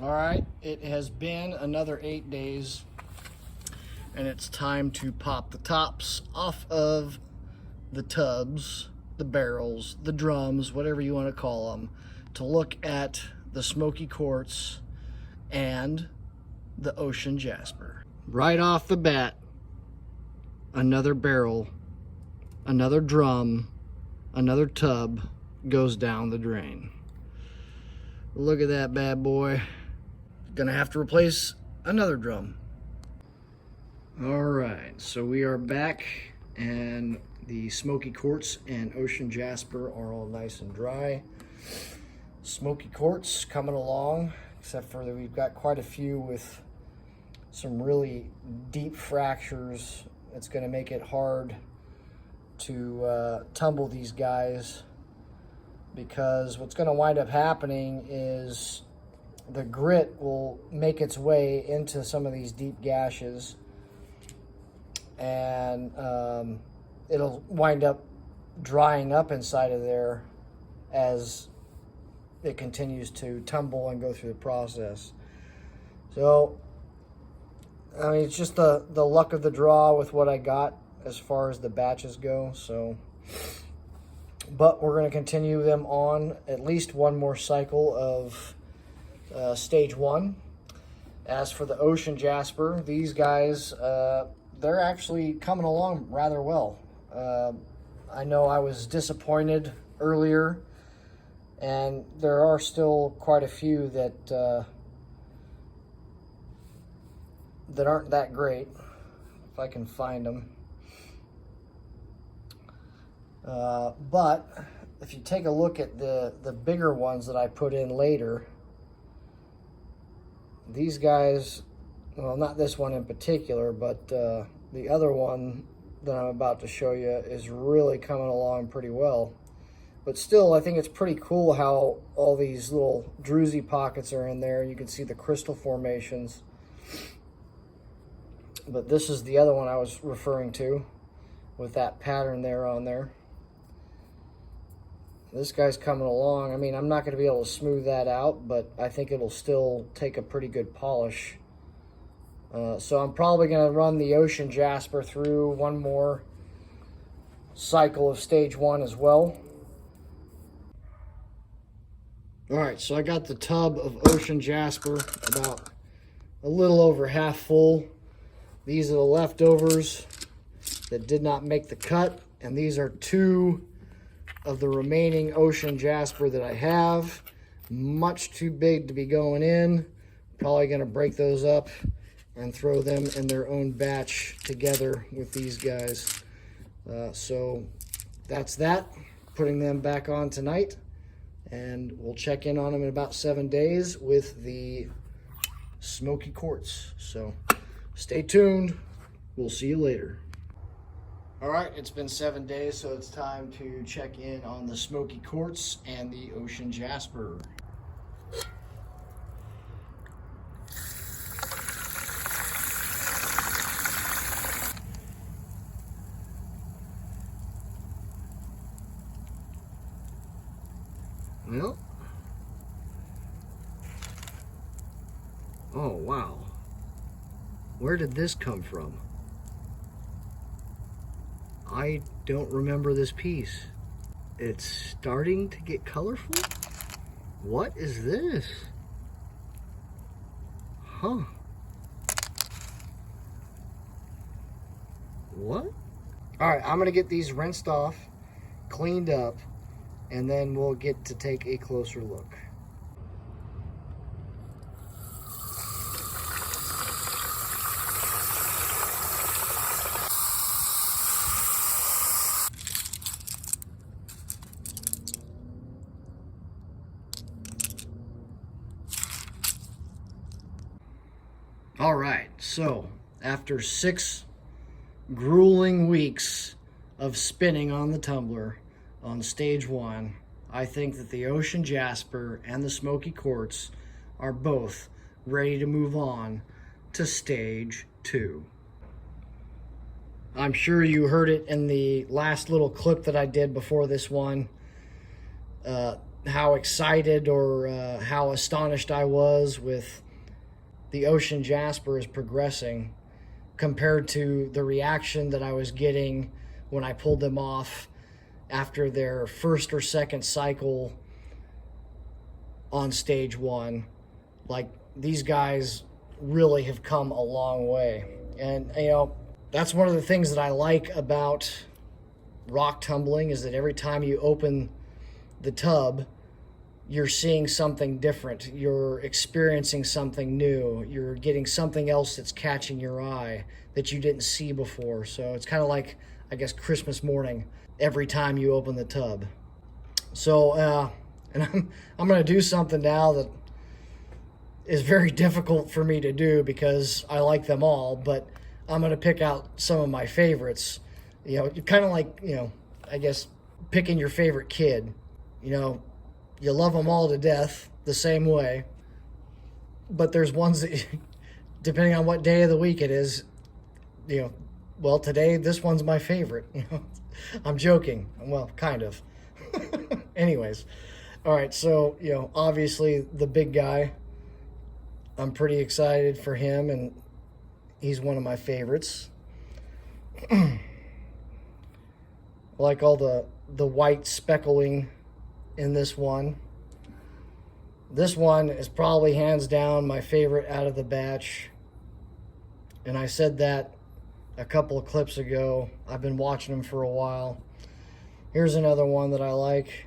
All right, it has been another 8 days, and it's time to pop the tops off of the tubs, the barrels, the drums, whatever you want to call them, to look at the Smokey Quartz and the Ocean Jasper. Right off the bat, another barrel, another drum, another tub goes down the drain. Look at that bad boy. Gonna have to replace another drum. All right, so we are back, and the Smokey Quartz and Ocean Jasper are all nice and dry. Smokey Quartz coming along, except for that we've got quite a few with some really deep fractures. It's gonna make it hard to tumble these guys, because what's gonna wind up happening is the grit will make its way into some of these deep gashes, and it'll wind up drying up inside of there as it continues to tumble and go through the process. So, I mean, it's just the luck of the draw with what I got as far as the batches go. So, but we're going to continue them on at least one more cycle of stage one. As for the Ocean Jasper, these guys, they're actually coming along rather well. I know I was disappointed earlier, and there are still quite a few that aren't that great, if I can find them. But if you take a look at the bigger ones that I put in later, these guys, well, not this one in particular, but the other one that I'm about to show you is really coming along pretty well. But still, I think it's pretty cool how all these little druzy pockets are in there. You can see the crystal formations. But this is the other one I was referring to, with that pattern there on there. This guy's coming along. I mean, I'm not going to be able to smooth that out, but I think it'll still take a pretty good polish. So I'm probably going to run the Ocean Jasper through one more cycle of stage one as well. All right, so I got the tub of Ocean Jasper about a little over half full. These are the leftovers that did not make the cut, and these are two of the remaining Ocean Jasper that I have. Much too big to be going in. Probably going to break those up and throw them in their own batch together with these guys. So that's that. Putting them back on tonight, and we'll check in on them in about 7 days with the Smokey Quartz. So stay tuned. We'll see you later. All right, it's been 7 days, so it's time to check in on the Smokey Quartz and the Ocean Jasper. Well, oh wow, where did this come from? I don't remember this piece. It's starting to get colorful? What is this? Huh. What? All right, I'm gonna get these rinsed off, cleaned up, and then we'll get to take a closer look. All right, so after 6 grueling weeks of spinning on the tumbler on stage one, I think that the Ocean Jasper and the Smokey Quartz are both ready to move on to stage two. I'm sure you heard it in the last little clip that I did before this one. how excited or how astonished I was with the ocean Jasper is progressing compared to the reaction that I was getting when I pulled them off after their first or second cycle on stage 1. Like, these guys really have come a long way. And, you know, that's one of the things that I like about rock tumbling, is that every time you open the tub, you're seeing something different. You're experiencing something new. You're getting something else that's catching your eye that you didn't see before. So it's kind of like, I guess, Christmas morning every time you open the tub. So, and I'm going to do something now that is very difficult for me to do because I like them all, but I'm going to pick out some of my favorites. You know, kind of like, you know, I guess picking your favorite kid. You know, you love them all to death the same way, but there's ones that, depending on what day of the week it is, you know, well, today this one's my favorite. You know, I'm joking. Well, kind of. Anyways, all right. So, you know, obviously the big guy, I'm pretty excited for him, and he's one of my favorites. I like all the white speckling in this one. This one is probably hands down my favorite out of the batch. And I said that a couple of clips ago. I've been watching them for a while. Here's another one that I like.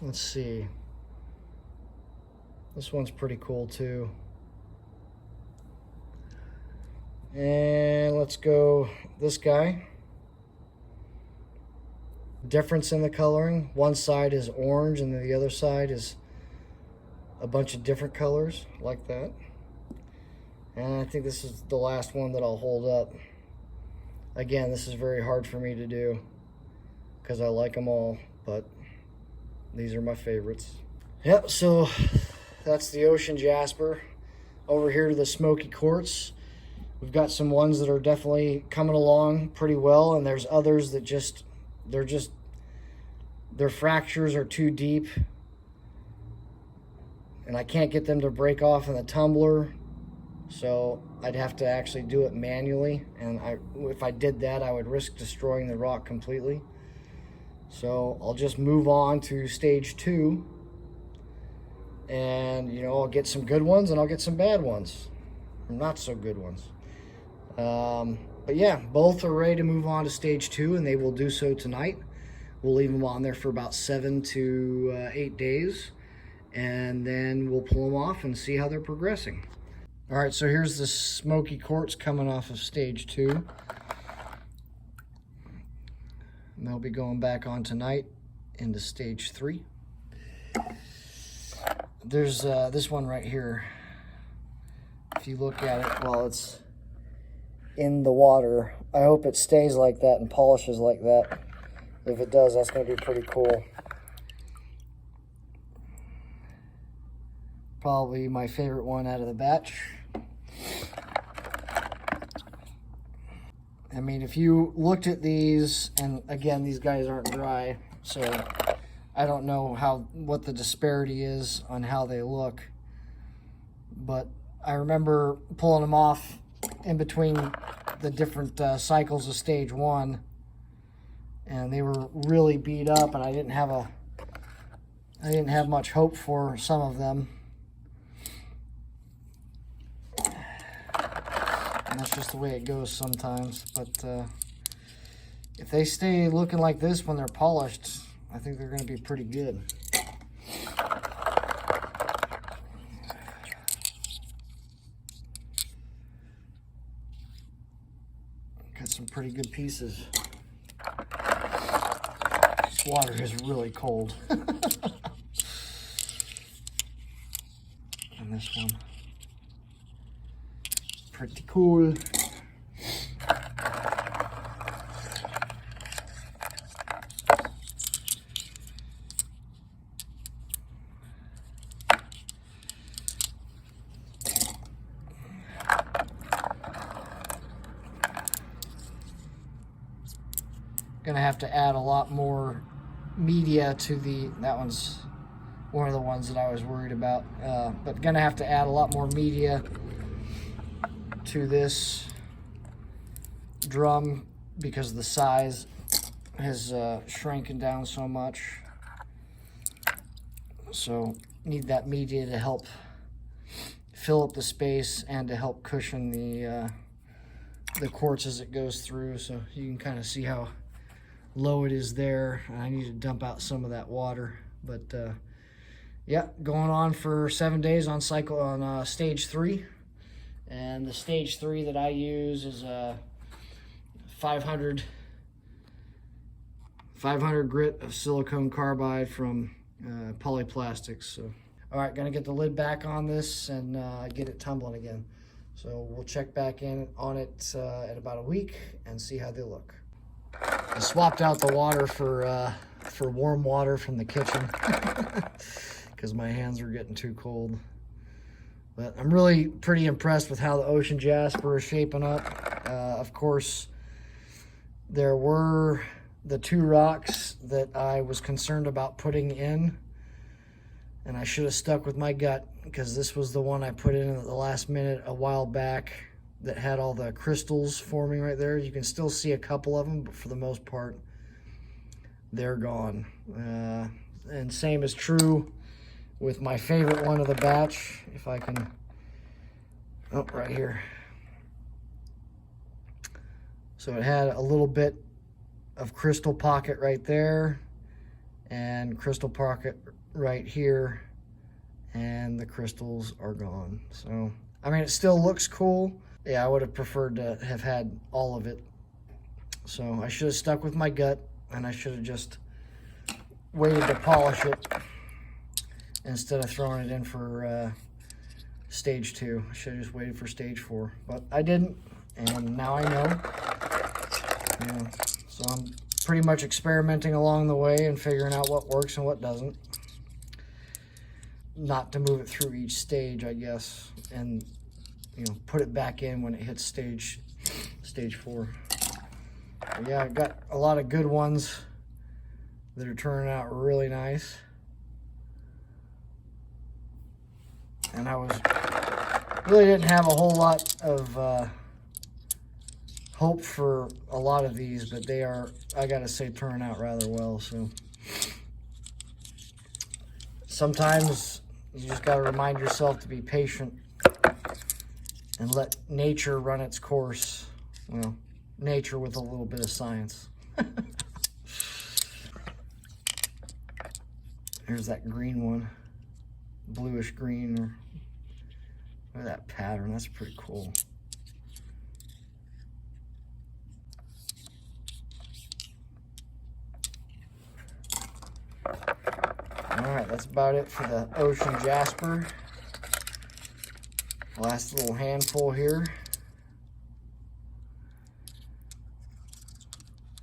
Let's see. This one's pretty cool too. And let's go this guy. Difference in the coloring. One side is orange and then the other side is a bunch of different colors like that. And I think this is the last one that I'll hold up. Again, this is very hard for me to do because I like them all, but these are my favorites. Yep, so that's the Ocean Jasper. Over here to the Smokey Quartz. We've got some ones that are definitely coming along pretty well, and there's others that their fractures are too deep, and I can't get them to break off in the tumbler, so I'd have to actually do it manually, and if I did that, I would risk destroying the rock completely. So I'll just move on to stage 2, and, you know, I'll get some good ones and I'll get some bad ones, not so good ones. But yeah, both are ready to move on to stage 2, and they will do so tonight. We'll leave them on there for about 7 to 8 days, and then we'll pull them off and see how they're progressing. All right, so here's the Smokey Quartz coming off of stage 2. And they'll be going back on tonight into stage 3. There's this one right here. If you look at it while it's in the water, I hope it stays like that and polishes like that. If it does, that's going to be pretty cool. Probably my favorite one out of the batch. I mean, if you looked at these, and again, these guys aren't dry, so I don't know what the disparity is on how they look. But I remember pulling them off in between the different cycles of stage 1, and they were really beat up, and I didn't have much hope for some of them. And that's just the way it goes sometimes. But if they stay looking like this when they're polished, I think they're going to be pretty good. Got some pretty good pieces. This water is really cold. And this one. Pretty cool. Gonna have to add a lot more media to that one's one of the ones that I was worried about. But gonna have to add a lot more media to this drum because the size has shrinking down so much. So need that media to help fill up the space and to help cushion the quartz as it goes through. So you can kind of see how low it is there. I need to dump out some of that water, but yeah, going on for 7 days on stage 3. And the stage 3 that I use is a 500 grit of silicone carbide from Polyplastics. So, all right, gonna get the lid back on this and get it tumbling again. So we'll check back in on it at about a week and see how they look. I swapped out the water for warm water from the kitchen because my hands were getting too cold. But I'm really pretty impressed with how the Ocean Jasper is shaping up. Of course, there were the 2 rocks that I was concerned about putting in, and I should have stuck with my gut because this was the one I put in at the last minute a while back that had all the crystals forming right there. You can still see a couple of them, but for the most part, they're gone. And same is true with my favorite one of the batch. If I can, oh, right here. So it had a little bit of crystal pocket right there and crystal pocket right here, and the crystals are gone. So, I mean, it still looks cool. Yeah, I would have preferred to have had all of it. So I should have stuck with my gut, and I should have just waited to polish it instead of throwing it in for stage 2. I should have just waited for stage 4, but I didn't, and now I know. Yeah, so I'm pretty much experimenting along the way and figuring out what works and what doesn't. Not to move it through each stage, I guess, and put it back in when it hits stage 4. But yeah, I got a lot of good ones that are turning out really nice. And I really didn't have a whole lot of hope for a lot of these, but they are, I gotta say, turning out rather well. So sometimes you just gotta remind yourself to be patient and let nature run its course. Well, nature with a little bit of science. Here's that green one, bluish green. Or look at that pattern, that's pretty cool. All right, that's about it for the Ocean Jasper. Last little handful here.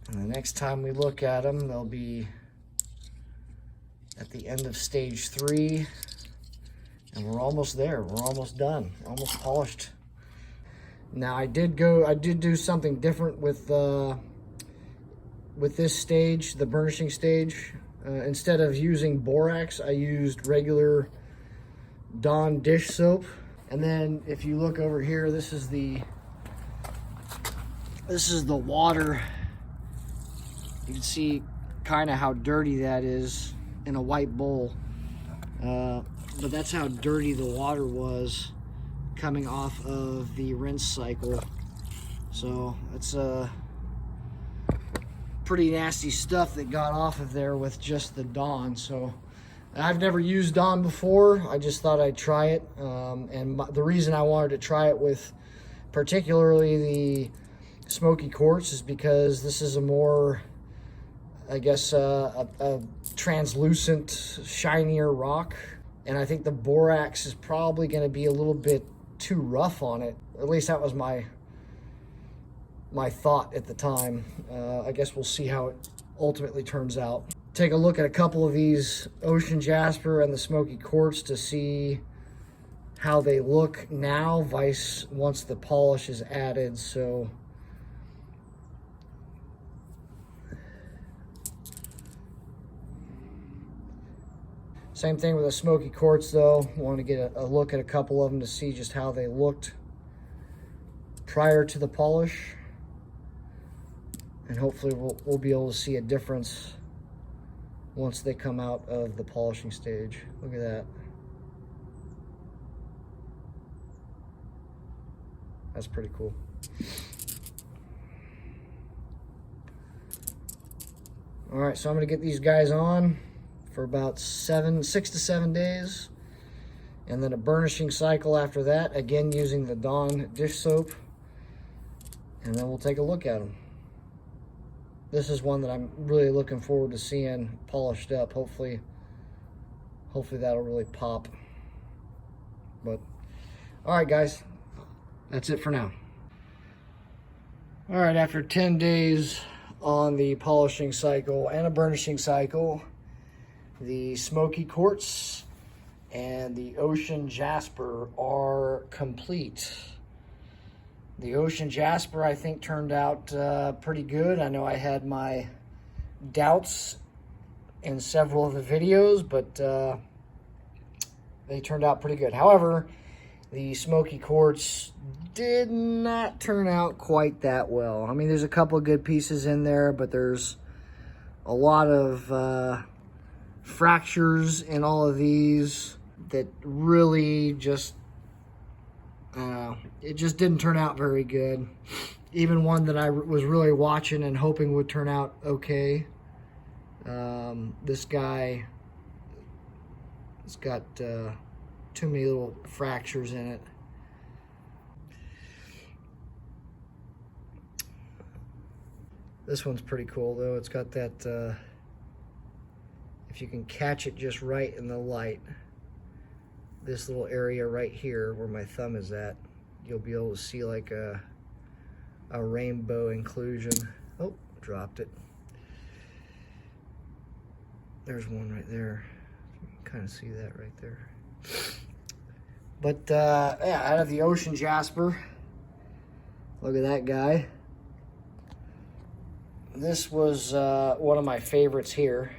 And the next time we look at them, they'll be at the end of stage 3. And we're almost there. We're almost done. We're almost polished. Now I did do something different with this stage, the burnishing stage. Instead of using borax, I used regular Dawn dish soap. And then if you look over here, this is the water. You can see kind of how dirty that is in a white bowl. But that's how dirty the water was coming off of the rinse cycle. So it's pretty nasty stuff that got off of there with just the Dawn. So I've never used Dawn before. I just thought I'd try it. And the reason I wanted to try it with particularly the Smokey Quartz is because this is a more, I guess, a translucent, shinier rock. And I think the borax is probably going to be a little bit too rough on it. At least that was my thought at the time. I guess we'll see how it ultimately turns out. Take a look at a couple of these Ocean Jasper and the Smokey Quartz to see how they look now once the polish is added. So Same thing with the Smokey Quartz though. Want to get a look at a couple of them to see just how they looked prior to the polish. And hopefully we'll be able to see a difference once they come out of the polishing stage. Look at that. That's pretty cool. All right, so I'm gonna get these guys on for about 6 to 7 days, and then a burnishing cycle after that, again using the Dawn dish soap, and then we'll take a look at them. This is one that I'm really looking forward to seeing polished up. Hopefully that'll really pop. But all right, guys, that's it for now. All right, after 10 days on the polishing cycle and a burnishing cycle, the Smokey Quartz and the Ocean Jasper are complete. The Ocean Jasper, I think, turned out pretty good. I know I had my doubts in several of the videos, but they turned out pretty good. However, the Smokey Quartz did not turn out quite that well. I mean, there's a couple of good pieces in there, but there's a lot of fractures in all of these that really just, it just didn't turn out very good. Even one that I was really watching and hoping would turn out okay. This guy has got too many little fractures in it. This one's pretty cool though. It's got that, if you can catch it just right in the light, this little area right here where my thumb is at, you'll be able to see like a rainbow inclusion. Oh, dropped it. There's one right there. You can kind of see that right there. But yeah, out of the Ocean Jasper, look at that guy. This was one of my favorites here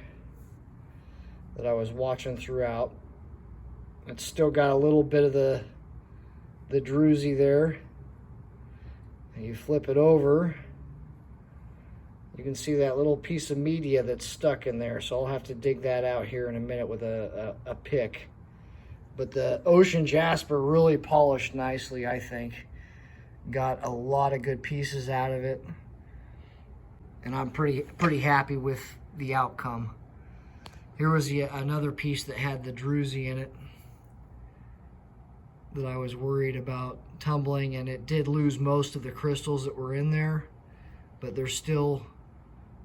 that I was watching throughout. It's still got a little bit of the druzy there. And you flip it over, you can see that little piece of media that's stuck in there. So I'll have to dig that out here in a minute with a pick. But the Ocean Jasper really polished nicely, I think. Got a lot of good pieces out of it. And I'm pretty happy with the outcome. Here was another piece that had the druzy in it that I was worried about tumbling, and it did lose most of the crystals that were in there, but there's still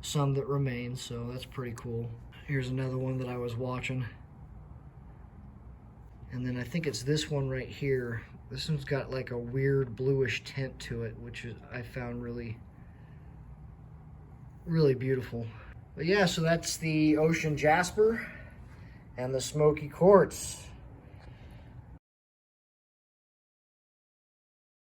some that remain, so that's pretty cool. Here's another one that I was watching. And then I think it's this one right here. This one's got like a weird bluish tint to it, which I found really beautiful. But yeah, so that's the Ocean Jasper and the Smokey Quartz.